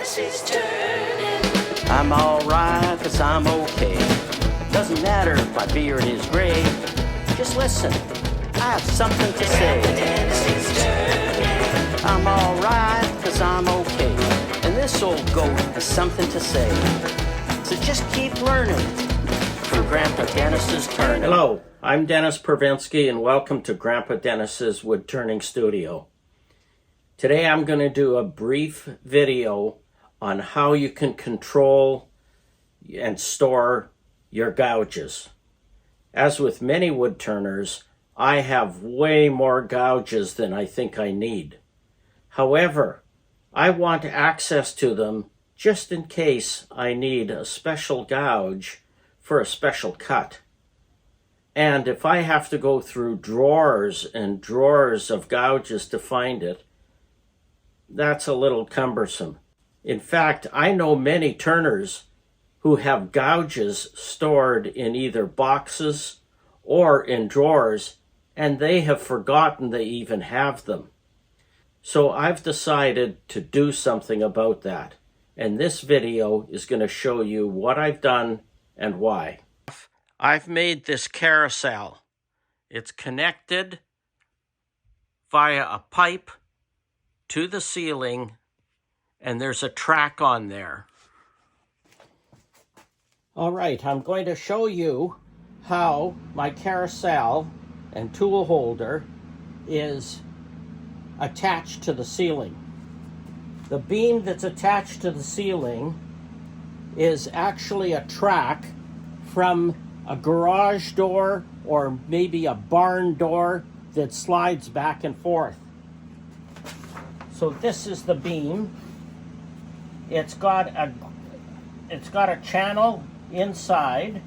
Dennis is turning. I'm alright, 'cause I'm okay. Doesn't matter if my beard is gray. Just listen, I have something to say. Dennis is turning. I'm alright, 'cause I'm okay. And this old goat has something to say. So just keep learning through Grandpa Dennis's turning. Hello, I'm Dennis Pervinsky, and welcome to Grandpa Dennis's Woodturning studio. Today I'm going to do a brief video on how you can control and store your gouges. As with many woodturners, I have way more gouges than I think I need. However, I want access to them just in case I need a special gouge for a special cut. And if I have to go through drawers and drawers of gouges to find it, that's a little cumbersome. In fact, I know many turners who have gouges stored in either boxes or in drawers, and they have forgotten they even have them. So I've decided to do something about that. And this video is going to show you what I've done and why. I've made this carousel. It's connected via a pipe to the ceiling, and there's a track on there. All right, I'm going to show you how my carousel and tool holder is attached to the ceiling. The beam that's attached to the ceiling is actually a track from a garage door or maybe a barn door that slides back and forth. So this is the beam. It's got a channel inside,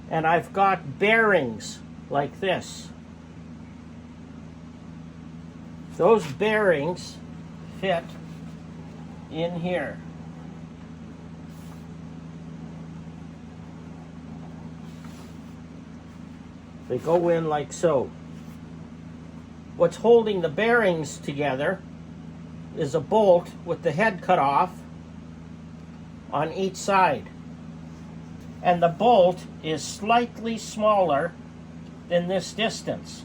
and I've got bearings like this. Those bearings fit in here. They go in like so. What's holding the bearings together is a bolt with the head cut off on each side. And the bolt is slightly smaller than this distance.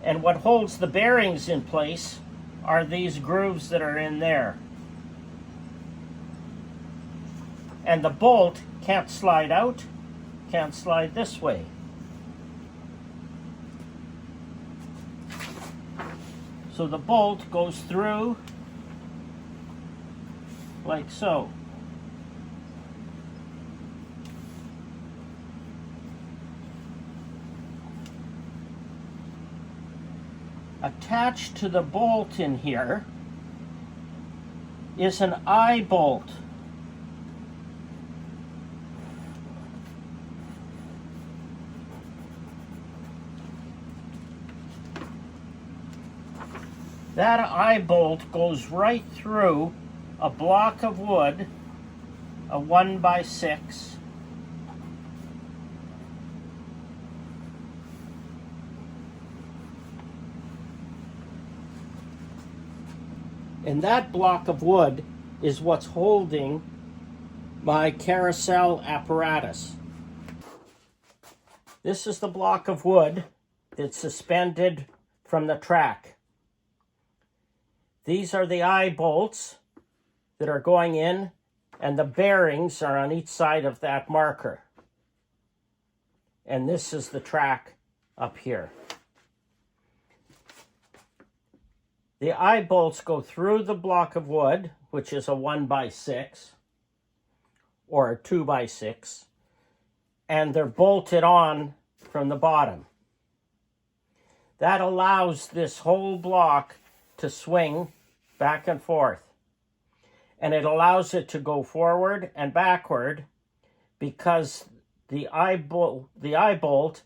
And what holds the bearings in place are these grooves that are in there. And the bolt can't slide out, can't slide this way. So the bolt goes through like so. Attached to the bolt in here is an eye bolt. That eye bolt goes right through a block of wood, a 1x6. And that block of wood is what's holding my carousel apparatus. This is the block of wood that's suspended from the track. These are the eye bolts that are going in, and the bearings are on each side of that marker. And this is the track up here. The eye bolts go through the block of wood, which is a 1x6 or a 2x6, and they're bolted on from the bottom. That allows this whole block to swing back and forth. And it allows it to go forward and backward because the eye bolt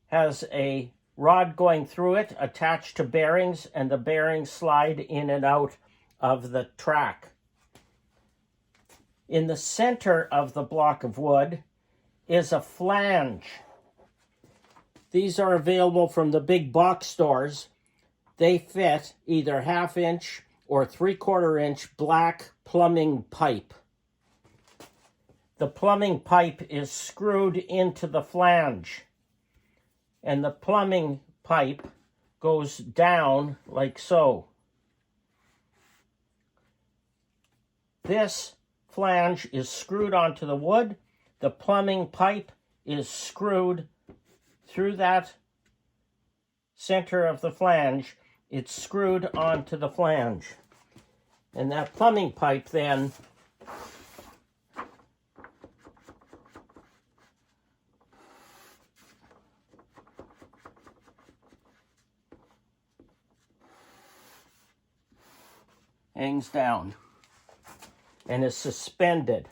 has a rod going through it attached to bearings, and the bearings slide in and out of the track. In the center of the block of wood is a flange. These are available from the big box stores. they fit either 1/2 inch or 3/4 inch black plumbing pipe. The plumbing pipe is screwed into the flange, and the plumbing pipe goes down like so. This flange is screwed onto the wood. The plumbing pipe is screwed through that center of the flange. It's screwed onto the flange. And that plumbing pipe then hangs down and is suspended.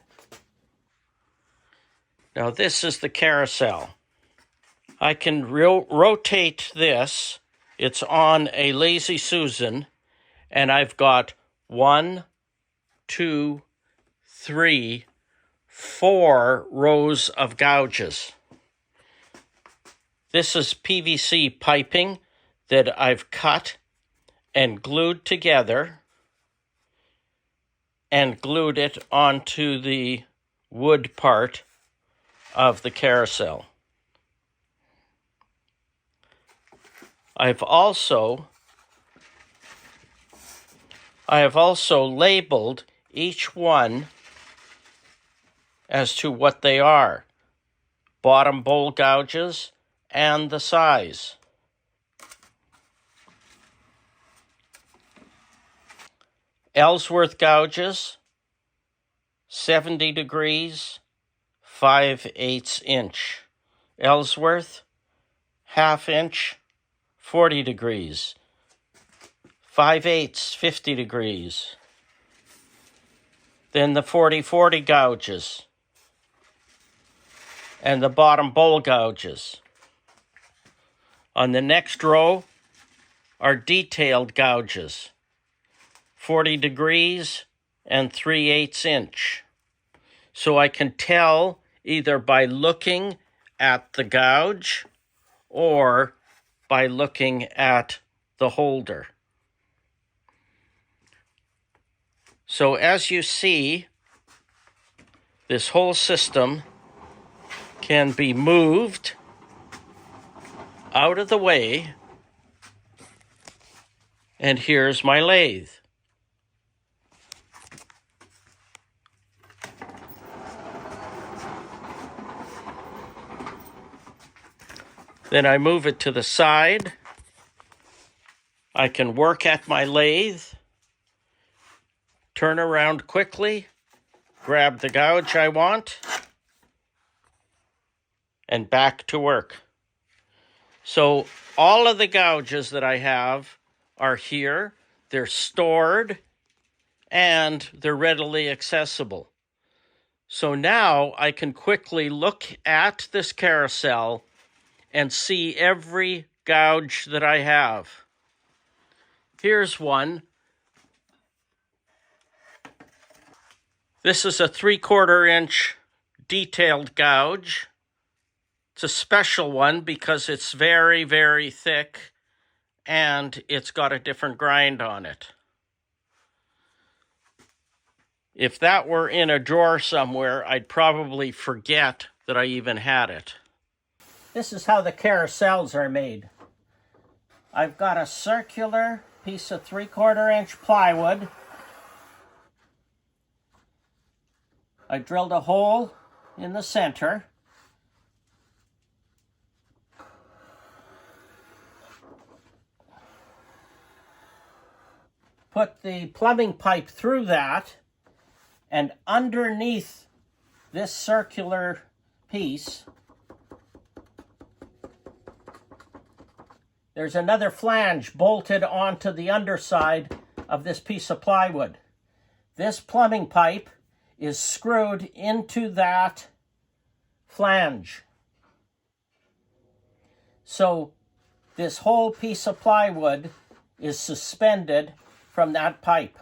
Now this is the carousel. I can rotate this. It's on a Lazy Susan, and I've got 1, 2, 3, 4 rows of gouges. This is PVC piping that I've cut and glued together and glued it onto the wood part of the carousel. I have also labeled each one as to what they are, bottom bowl gouges and the size. Ellsworth gouges, 70 degrees, 5/8 inch. Ellsworth, 1/2 inch, 40 degrees. 5/8, 50 degrees. Then the 40/40 gouges. And the bottom bowl gouges. On the next row are detailed gouges. 40 degrees and 3/8 inch. So I can tell either by looking at the gouge or by looking at the holder. So as you see, this whole system can be moved out of the way, and here's my lathe. Then I move it to the side. I can work at my lathe, turn around quickly, grab the gouge I want, and back to work. So all of the gouges that I have are here. They're stored and they're readily accessible. So now I can quickly look at this carousel and see every gouge that I have. Here's one. This is a 3/4 inch detailed gouge. It's a special one because it's very, very thick and it's got a different grind on it. If that were in a drawer somewhere, I'd probably forget that I even had it. This is how the carousels are made. I've got a circular piece of 3/4 inch plywood. I drilled a hole in the center. Put the plumbing pipe through that, and underneath this circular piece, there's another flange bolted onto the underside of this piece of plywood. This plumbing pipe is screwed into that flange. So this whole piece of plywood is suspended from that pipe.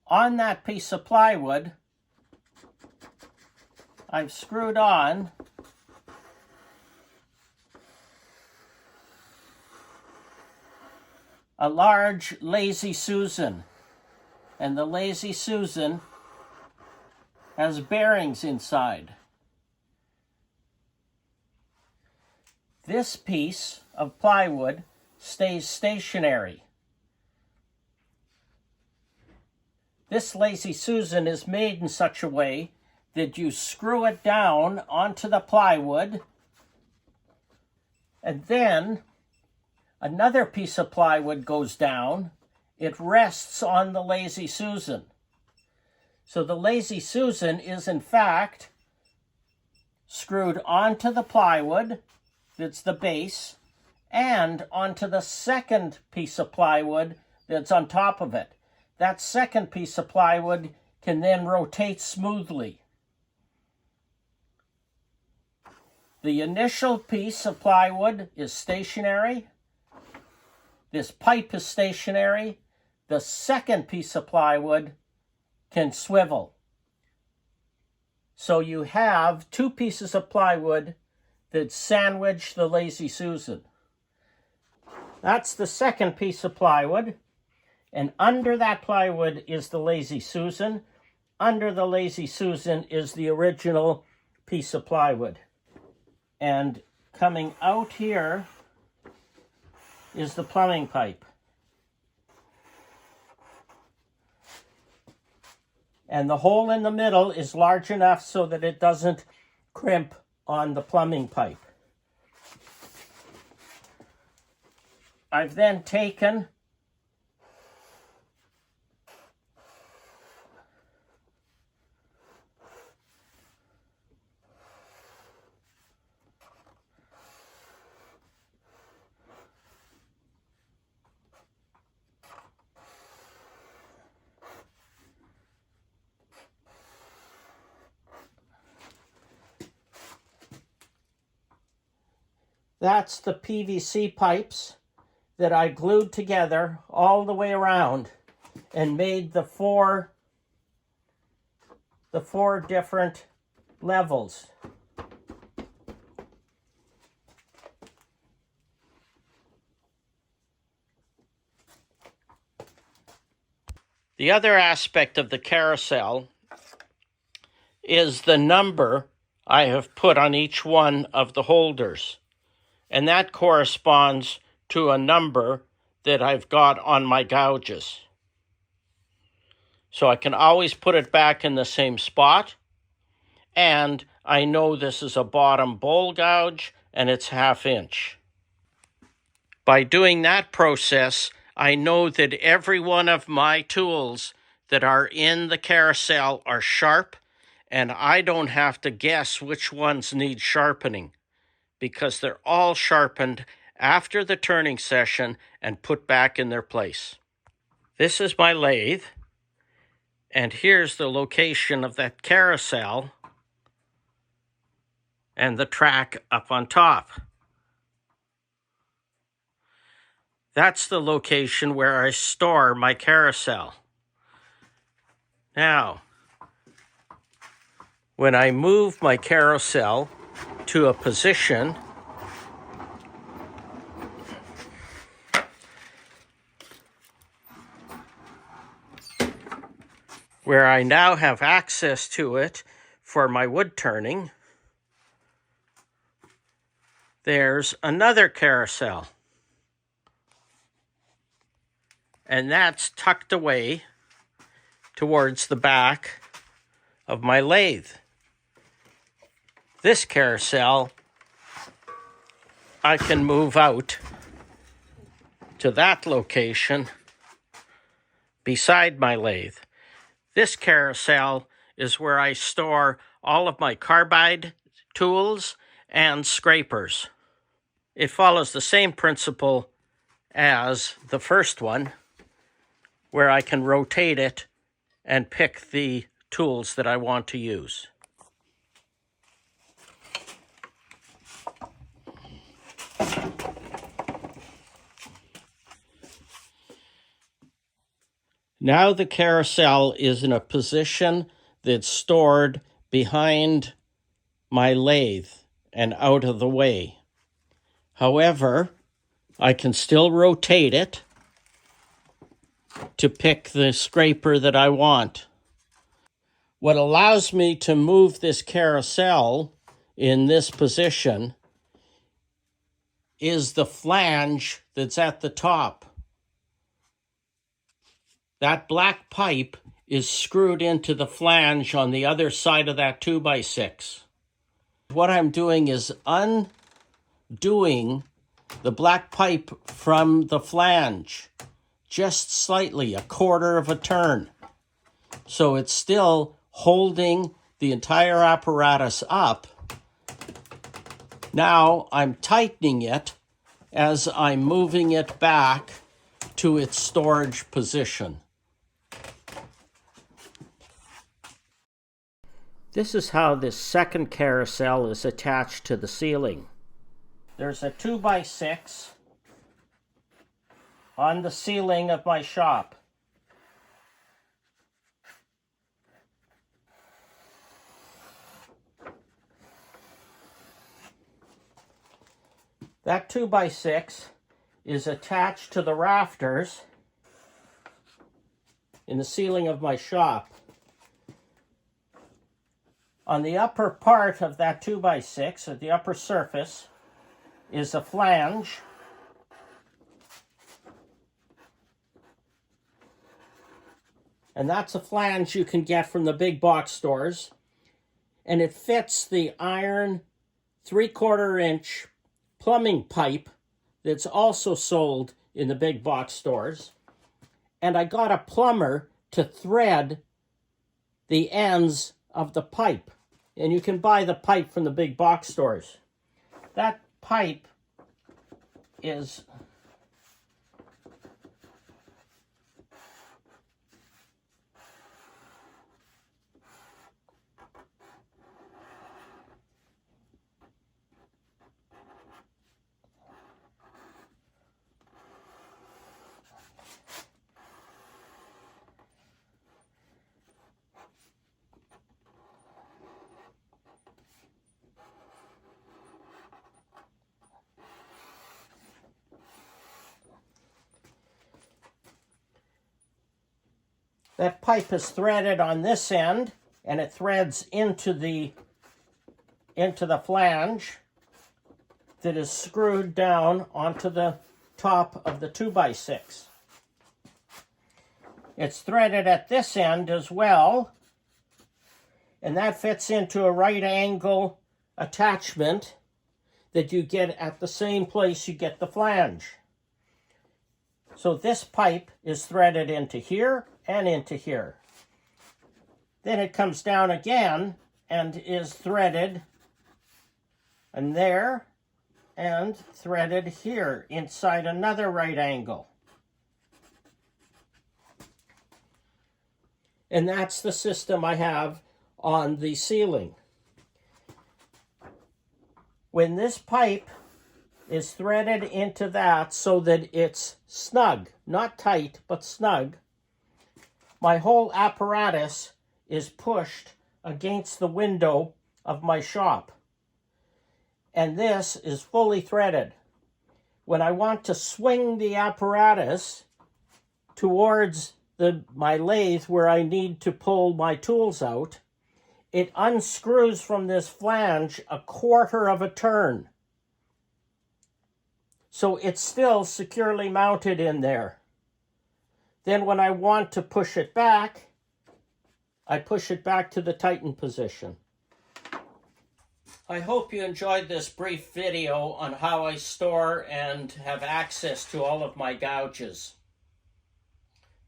On that piece of plywood, I've screwed on a large Lazy Susan. And the Lazy Susan has bearings inside. This piece of plywood stays stationary. This Lazy Susan is made in such a way that you screw it down onto the plywood, and then another piece of plywood goes down. It rests on the Lazy Susan. So the Lazy Susan is in fact screwed onto the plywood, that's the base, and onto the second piece of plywood that's on top of it. That second piece of plywood can then rotate smoothly. The initial piece of plywood is stationary. This pipe is stationary. The second piece of plywood can swivel. So you have two pieces of plywood that sandwich the Lazy Susan. That's the second piece of plywood. And under that plywood is the Lazy Susan. Under the Lazy Susan is the original piece of plywood. And coming out here is the plumbing pipe. And the hole in the middle is large enough so that it doesn't crimp on the plumbing pipe. I've then taken that's the PVC pipes that I glued together all the way around and made the four different levels. The other aspect of the carousel is the number I have put on each one of the holders. And that corresponds to a number that I've got on my gouges. So I can always put it back in the same spot. And I know this is a bottom bowl gouge and it's 1/2 inch. By doing that process, I know that every one of my tools that are in the carousel are sharp, and I don't have to guess which ones need sharpening, because they're all sharpened after the turning session and put back in their place. This is my lathe, and here's the location of that carousel and the track up on top. That's the location where I store my carousel. Now, when I move my carousel to a position where I now have access to it for my wood turning, there's another carousel. And that's tucked away towards the back of my lathe. This carousel, I can move out to that location beside my lathe. This carousel is where I store all of my carbide tools and scrapers. It follows the same principle as the first one, where I can rotate it and pick the tools that I want to use. Now the carousel is in a position that's stored behind my lathe and out of the way. However, I can still rotate it to pick the scraper that I want. What allows me to move this carousel in this position is the flange that's at the top. That black pipe is screwed into the flange on the other side of that 2x6. What I'm doing is undoing the black pipe from the flange, just slightly, a quarter of a turn. So it's still holding the entire apparatus up. Now I'm tightening it as I'm moving it back to its storage position. This is how this second carousel is attached to the ceiling. There's a 2x6 on the ceiling of my shop. That 2x6 is attached to the rafters in the ceiling of my shop. On the upper part of that 2x6, at the upper surface, is a flange. And that's a flange you can get from the big box stores. And it fits the iron 3/4 inch plumbing pipe that's also sold in the big box stores. And I got a plumber to thread the ends of the pipe. And you can buy the pipe from the big box stores. That pipe is that pipe is threaded on this end, and it threads into the flange that is screwed down onto the top of the 2x6. It's threaded at this end as well, and that fits into a right angle attachment that you get at the same place you get the flange. So this pipe is threaded into here and into here. Then it comes down again and is threaded and there and threaded here inside another right angle. And that's the system I have on the ceiling. When this pipe is threaded into that so that it's snug, not tight, but snug, my whole apparatus is pushed against the window of my shop. And this is fully threaded. When I want to swing the apparatus towards my lathe where I need to pull my tools out, it unscrews from this flange a quarter of a turn. So it's still securely mounted in there. Then when I want to push it back, I push it back to the tighten position. I hope you enjoyed this brief video on how I store and have access to all of my gouges.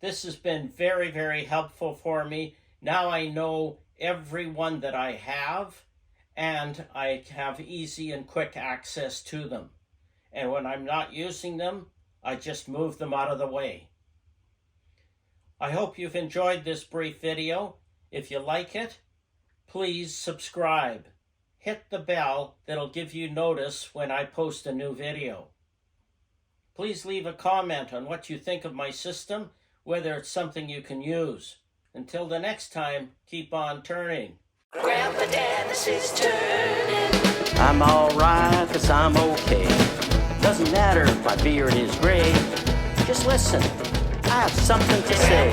This has been very, very helpful for me. Now I know every one that I have, and I have easy and quick access to them. And when I'm not using them, I just move them out of the way. I hope you've enjoyed this brief video. If you like it, please subscribe. Hit the bell that'll give you notice when I post a new video. Please leave a comment on what you think of my system, whether it's something you can use. Until the next time, keep on turning. Grandpa Dennis is turning. I'm alright, 'cause I'm okay. Doesn't matter if my beard is gray. Just listen, I have something to say.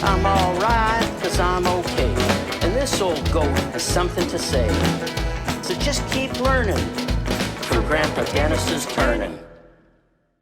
I'm alright, cause I'm okay. And this old goat has something to say. So just keep learning, for Grandpa Dennis is turning.